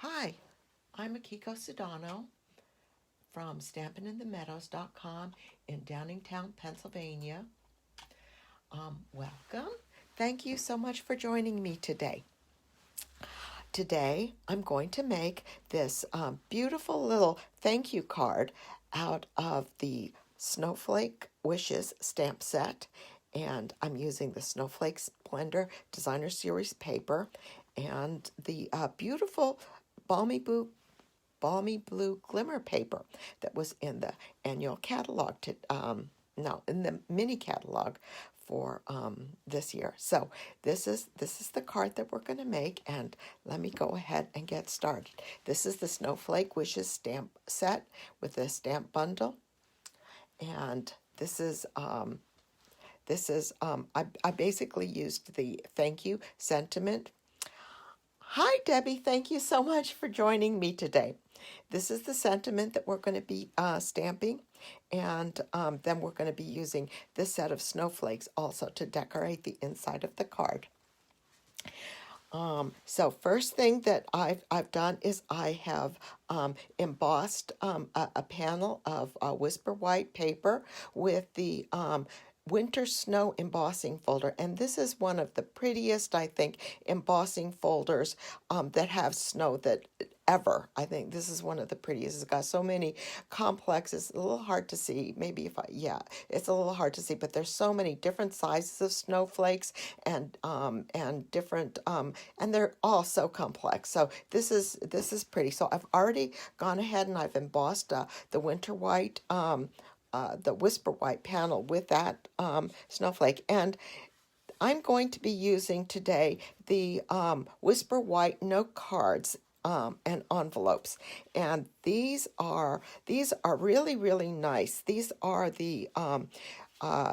Hi, I'm Akiko Sedano from StampinInTheMeadows.com in Downingtown, Pennsylvania. Welcome. Thank you so much for joining me today. Today, I'm going to make this beautiful little thank you card out of the Snowflake Wishes stamp set. And I'm using the Snowflake Splendor Designer Series paper and the beautiful balmy blue glimmer paper that was in the annual catalog in the mini catalog for this year. So this is the card that we're going to make, and let me go ahead and get started. This is the Snowflake Wishes stamp set with a stamp bundle, and I basically used the thank you sentiment. Hi, Debbie. Thank you so much for joining me today. This is the sentiment that we're going to be stamping, and then we're going to be using this set of snowflakes also to decorate the inside of the card. So first thing that I've done is I have embossed a panel of Whisper White paper with the winter snow embossing folder, and this is one of the prettiest, I think, embossing folders that have snow that ever. I think this is one of the prettiest. It's got so many complex. It's a little hard to see. It's a little hard to see, but there's so many different sizes of snowflakes and different and they're all so complex. So this is pretty. So I've already gone ahead and I've embossed the winter white. The Whisper White panel with that snowflake. And I'm going to be using today the Whisper White note cards and envelopes. And these are really, really nice. These are the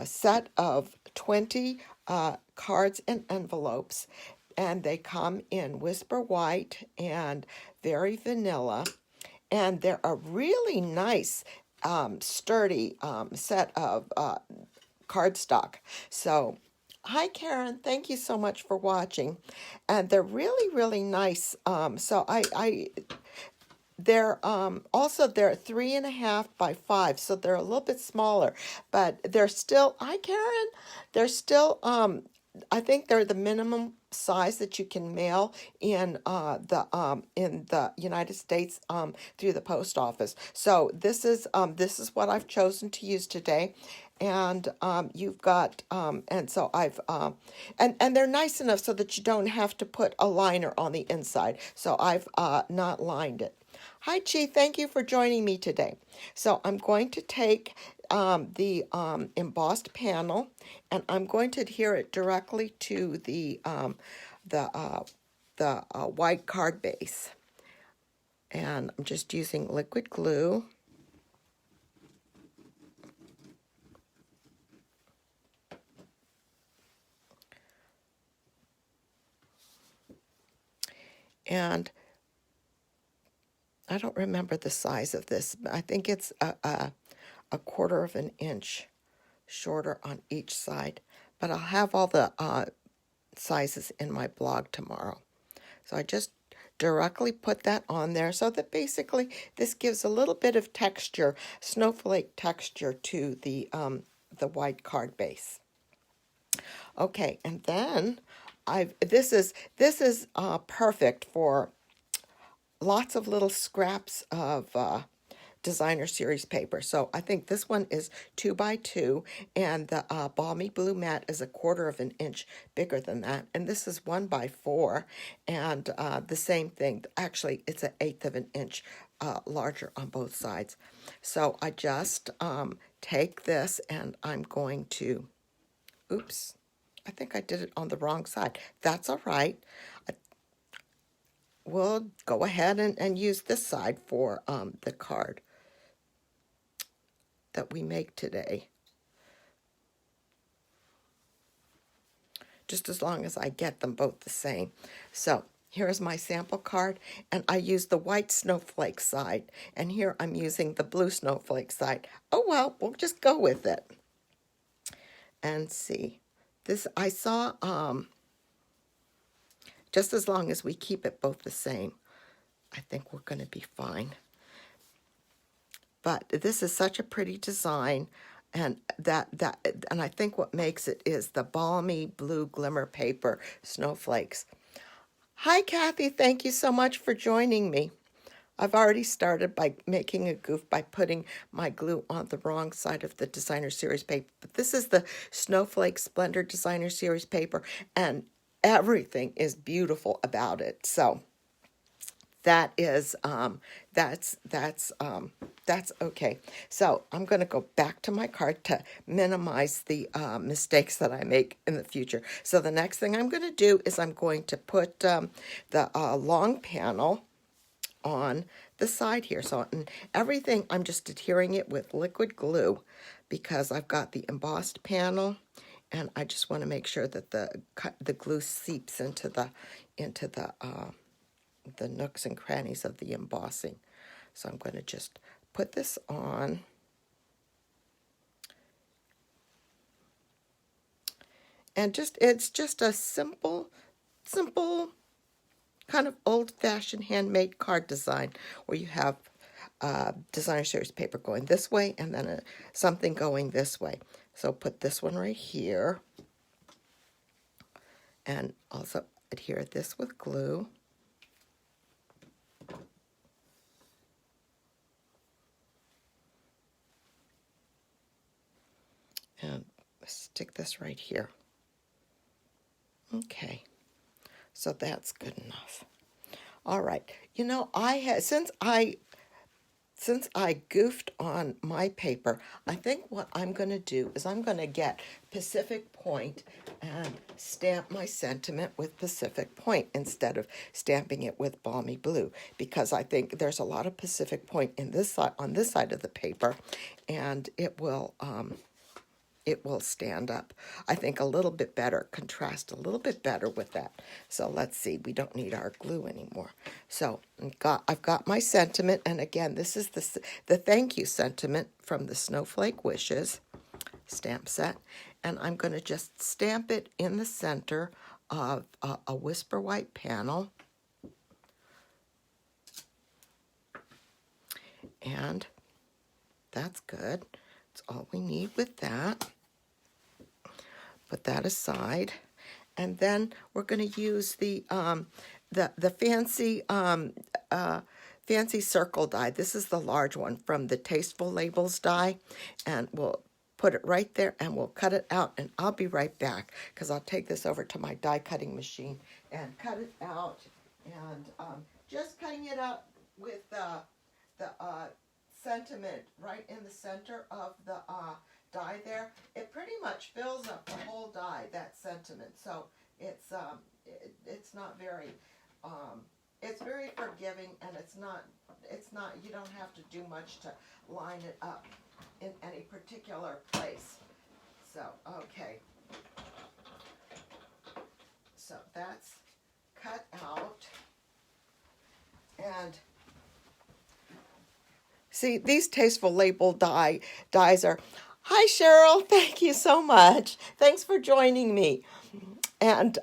set of 20 cards and envelopes. And they come in Whisper White and very vanilla. And they're a really nice sturdy set of cardstock. So, hi Karen, thank you so much for watching. And they're really, really nice. They're also they're 3.5 by 5, so they're a little bit smaller, but they're still. Hi Karen, they're still. I think they're the minimum size that you can mail in the United States through the post office. So this is what I've chosen to use today, and you've got and so I've and they're nice enough so that you don't have to put a liner on the inside. So I've not lined it. Hi, Chi. Thank you for joining me today. So I'm going to take the embossed panel, and I'm going to adhere it directly to the white card base. And I'm just using liquid glue. And I don't remember the size of this. I think it's a 1/4 of an inch shorter on each side. But I'll have all the sizes in my blog tomorrow. So I just directly put that on there so that basically this gives a little bit of texture, snowflake texture to the white card base. Okay, and then this is perfect for lots of little scraps of designer series paper. So I think this one is 2 by 2, and the balmy blue mat is a 1/4 of an inch bigger than that, and this is 1 by 4, and the same thing. Actually, it's an 1/8 of an inch larger on both sides. So I just take this, and I'm going to, oops, I think I did it on the wrong side. That's all right. We'll go ahead and use this side for the card that we make today. Just as long as I get them both the same. So here's my sample card, and I use the white snowflake side, and here I'm using the blue snowflake side. Oh well, we'll just go with it and see. This I saw just as long as we keep it both the same. I think we're going to be fine. But this is such a pretty design, and and I think what makes it is the balmy blue glimmer paper snowflakes. Hi, Kathy. Thank you so much for joining me. I've already started by making a goof by putting my glue on the wrong side of the designer series paper. But this is the Snowflake Splendor designer series paper, and everything is beautiful about it. So that is that's okay. So I'm going to go back to my card to minimize the mistakes that I make in the future. So the next thing I'm going to do is I'm going to put the long panel on the side here. So and everything, I'm just adhering it with liquid glue because I've got the embossed panel, and I just want to make sure that the glue seeps into the nooks and crannies of the embossing. So I'm going to just put this on. And it's just a simple kind of old-fashioned handmade card design where you have designer series paper going this way and then something going this way. So put this one right here and also adhere this with glue. And stick this right here. Okay, so that's good enough. All right, you know, since I goofed on my paper, I think what I'm going to do is I'm going to get Pacific Point and stamp my sentiment with Pacific Point instead of stamping it with balmy blue, because I think there's a lot of Pacific Point in this side, on this side of the paper, and it will stand up, I think, a little bit better, contrast a little bit better with that. So let's see, we don't need our glue anymore. So I've got my sentiment, and again, this is the thank you sentiment from the Snowflake Wishes stamp set, and I'm going to just stamp it in the center of a Whisper White panel. And that's good. That's all we need with that. Put that aside, and then we're going to use the fancy fancy circle die. This is the large one from the Tasteful Labels die, and we'll put it right there and we'll cut it out, and I'll be right back because I'll take this over to my die cutting machine and cut it out, and just cutting it out with the sentiment right in the center of the die there. It pretty much fills up the whole die, that sentiment. So it's not very it's very forgiving, and it's not you don't have to do much to line it up in any particular place. So okay, so that's cut out. And see, these Tasteful Label dies are, hi Cheryl, thank you so much. Thanks for joining me. And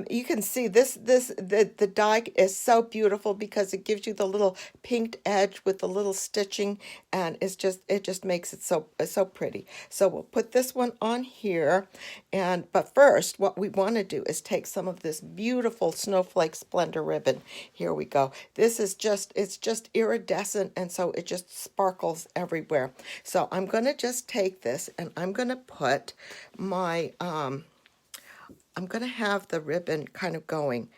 you can see the die is so beautiful because it gives you the little pinked edge with the little stitching, and it just makes it so pretty. So we'll put this one on here, but first what we want to do is take some of this beautiful Snowflake Splendor ribbon. Here we go. This is it's just iridescent, and so it just sparkles everywhere. So I'm going to just take this and I'm going to put my I'm going to have the ribbon kind of going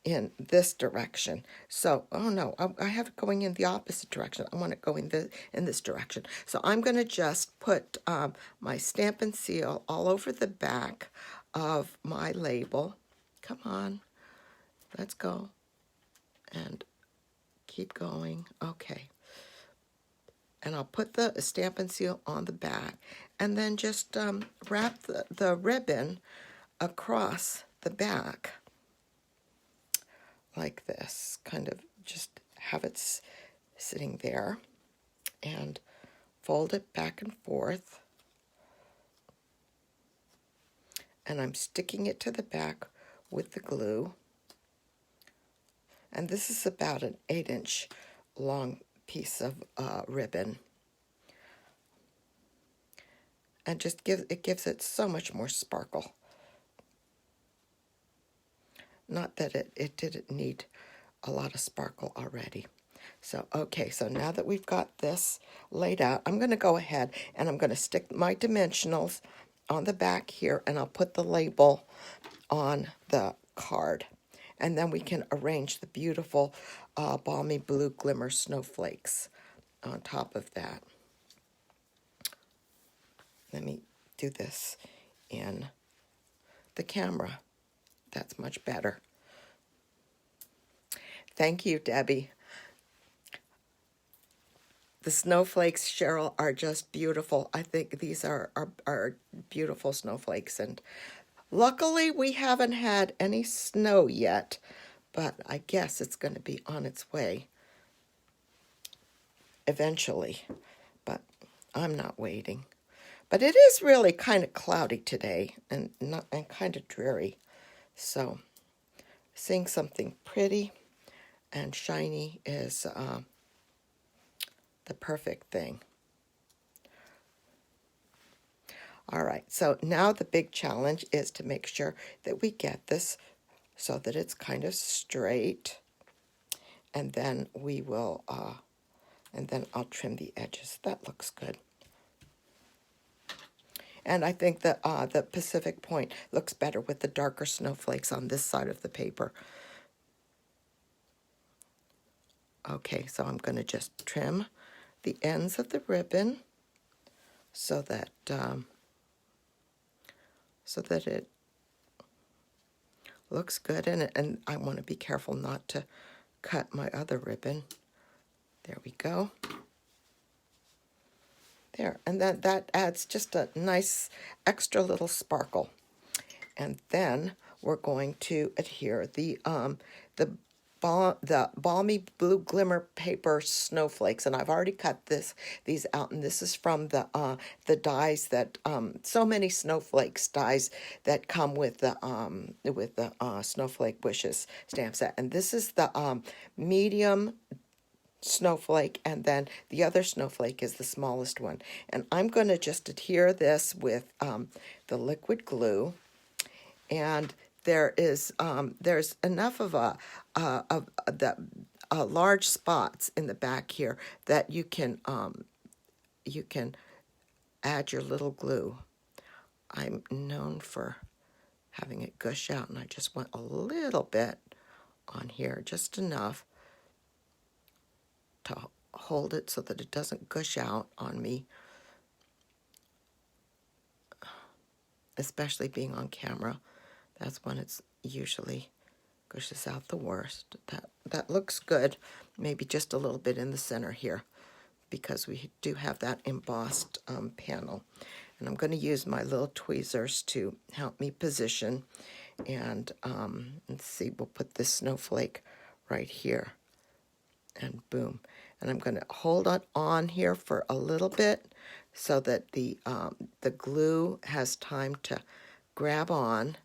in this direction. So, oh no, I have it going in the opposite direction. I want it going in this direction. So I'm going to just put my Stampin' seal all over the back of my label. Come on, let's go. And keep going. Okay. And I'll put the Stampin' seal on the back, and then just wrap the ribbon across the back like this, kind of just have it sitting there, and fold it back and forth, and I'm sticking it to the back with the glue. And this is about an 8-inch long piece of ribbon. And just gives it so much more sparkle. Not that it didn't need a lot of sparkle already. So, okay, so now that we've got this laid out, I'm going to go ahead and I'm going to stick my dimensionals on the back here, and I'll put the label on the card. And then we can arrange the beautiful balmy blue glimmer snowflakes on top of that. Let me do this in the camera. That's much better. Thank you, Debbie. The snowflakes, Cheryl, are just beautiful. I think these are beautiful snowflakes. And luckily, we haven't had any snow yet, but I guess it's going to be on its way eventually. But I'm not waiting. But it is really kind of cloudy today and kind of dreary. So seeing something pretty and shiny is the perfect thing. All right, so now the big challenge is to make sure that we get this so that it's kind of straight, and then we will, and then I'll trim the edges. That looks good. And I think that the Pacific Point looks better with the darker snowflakes on this side of the paper. Okay, so I'm going to just trim the ends of the ribbon so that it looks good, and I want to be careful not to cut my other ribbon. There we go. There, and that adds just a nice extra little sparkle. And then we're going to adhere the balmy blue glimmer paper snowflakes, and I've already cut these out, and this is from the dies that so many snowflakes dies that come with the Snowflake Wishes stamp set, and this is the medium snowflake, and then the other snowflake is the smallest one. And I'm going to just adhere this with the liquid glue, and there's enough of large spots in the back here that you can add your little glue. I'm known for having it gush out, and I just want a little bit on here, just enough to hold it so that it doesn't gush out on me, especially being on camera. That's when it's usually gushes out the worst. That looks good. Maybe just a little bit in the center here, because we do have that embossed panel. And I'm going to use my little tweezers to help me position. And let's see, we'll put this snowflake right here. And boom. And I'm going to hold it on here for a little bit so that the glue has time to grab on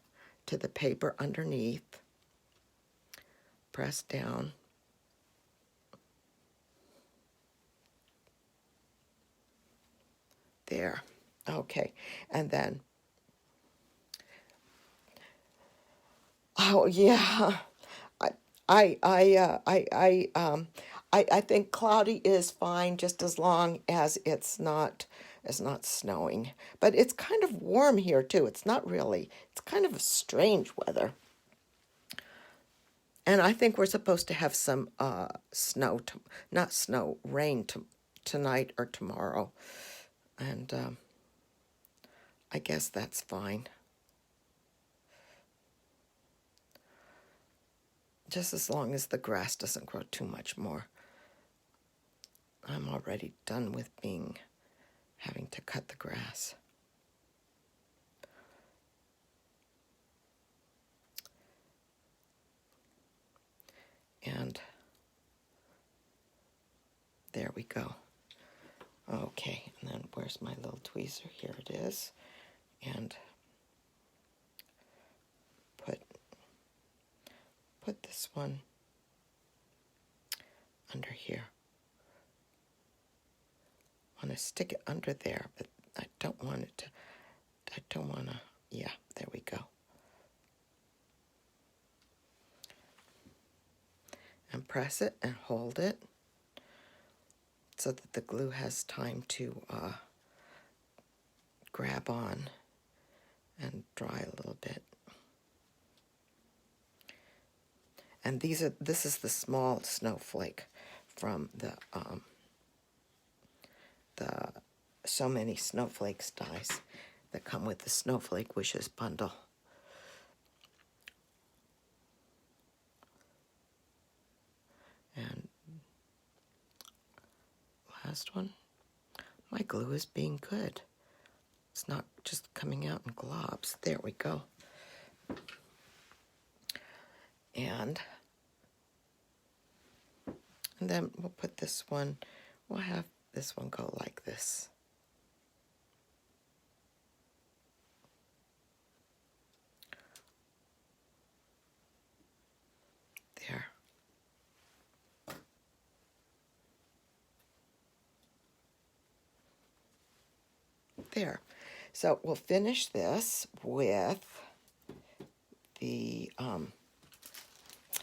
to the paper underneath. Press down. There. Okay. And then, oh yeah, I think cloudy is fine, just as long as it's not snowing. But it's kind of warm here too. It's not really. It's kind of a strange weather. And I think we're supposed to have some rain tonight or tomorrow. And I guess that's fine. Just as long as the grass doesn't grow too much more. I'm already done with having to cut the grass. And there we go. Okay, and then where's my little tweezer? Here it is. And put this one under here. I want to stick it under there, but I don't want it to, I don't want to, yeah, there we go. And press it and hold it so that the glue has time to grab on and dry a little bit. And this is the small snowflake from the So Many Snowflakes dies that come with the Snowflake Wishes bundle. And last one. My glue is being good. It's not just coming out in globs. There we go. And then we'll put this one, we'll have this one go like this. There. There. So we'll finish this with the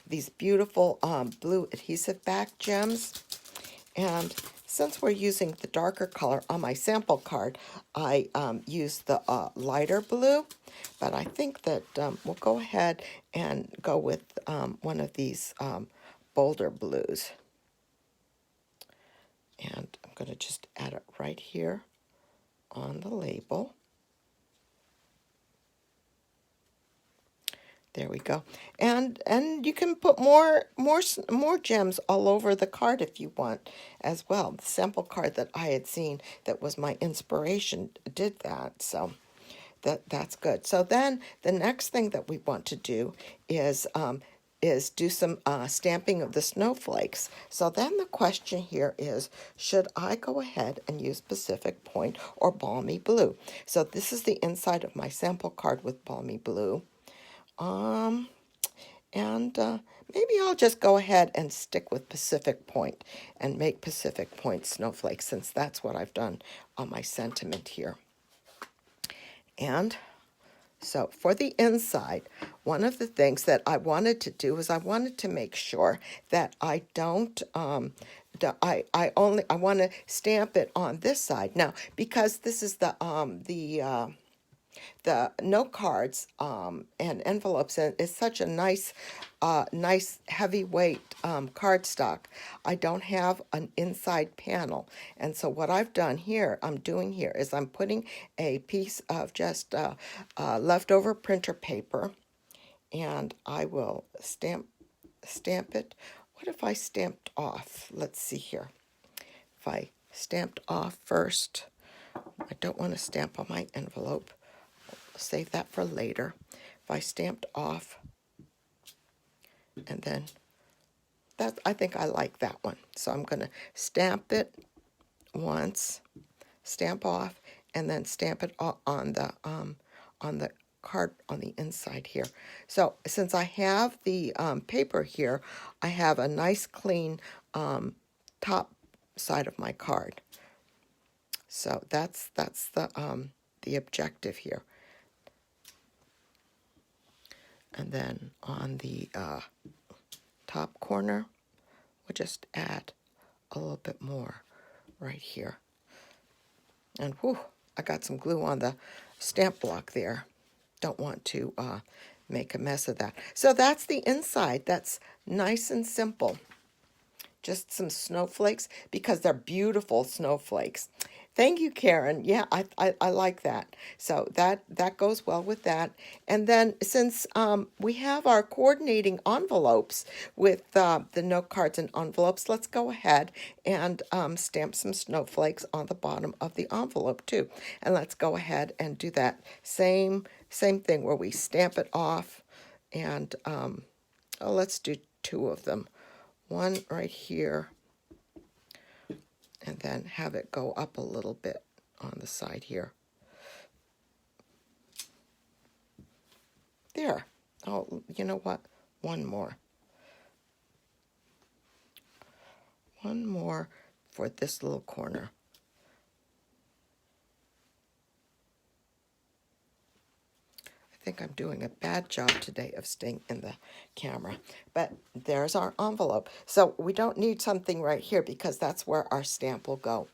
these beautiful blue adhesive back gems. And since we're using the darker color on my sample card, I used the lighter blue, but I think that we'll go ahead and go with one of these bolder blues. And I'm going to just add it right here on the label. There we go. And you can put more gems all over the card if you want as well. The sample card that I had seen that was my inspiration did that. So that's good. So then the next thing that we want to do is do some stamping of the snowflakes. So then the question here is, should I go ahead and use Pacific Point or Balmy Blue? So this is the inside of my sample card with Balmy Blue. Maybe I'll just go ahead and stick with Pacific Point and make Pacific Point snowflakes, since that's what I've done on my sentiment here. And so for the inside, one of the things that I wanted to do is I wanted to make sure that I don't, I want to stamp it on this side. Now, because this is the note cards and envelopes, and it's such a nice heavyweight cardstock. I don't have an inside panel, and so what I'm doing here is I'm putting a piece of just leftover printer paper, and I will stamp it. What if I stamped off? Let's see here. If I stamped off first, I don't want to stamp on my envelope. Save that for later. If I stamped off, and then I think I like that one. So I'm going to stamp it once, stamp off, and then stamp it on the card on the inside here. So since I have the paper here, I have a nice clean top side of my card. So that's the objective here. And then on the top corner, we'll just add a little bit more right here. And whew, I got some glue on the stamp block there. Don't want to make a mess of that. So that's the inside. That's nice and simple. Just some snowflakes, because they're beautiful snowflakes. Thank you, Karen. Yeah, I like that. So that goes well with that. And then since we have our coordinating envelopes with the note cards and envelopes, let's go ahead and stamp some snowflakes on the bottom of the envelope too. And let's go ahead and do that same thing where we stamp it off. And let's do two of them. One right here, and then have it go up a little bit on the side here. There. Oh, you know what? One more. one more for this little corner. I think I'm doing a bad job today of staying in the camera, but there's our envelope. So we don't need something right here because that's where our stamp will go.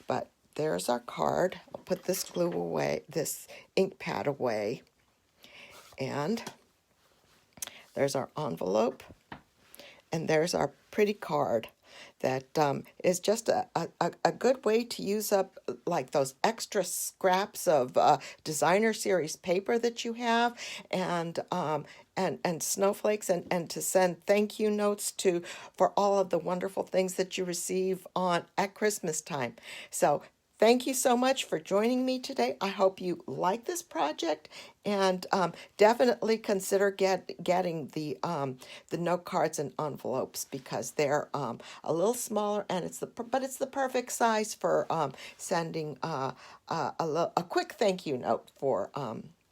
But there's our card. I'll put this glue away, this ink pad away. And there's our envelope. And there's our pretty card that is just a good way to use up like those extra scraps of designer series paper that you have, and snowflakes, and to send thank you notes to for all of the wonderful things that you receive on at Christmas time. So thank you so much for joining me today. I hope you like this project, and definitely consider getting the note cards and envelopes because they're a little smaller, and but it's the perfect size for sending a quick thank you note for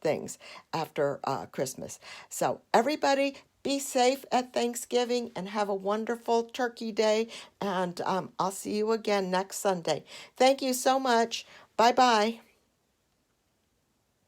things after Christmas. So everybody, be safe at Thanksgiving and have a wonderful Turkey Day. And I'll see you again next Sunday. Thank you so much. Bye-bye.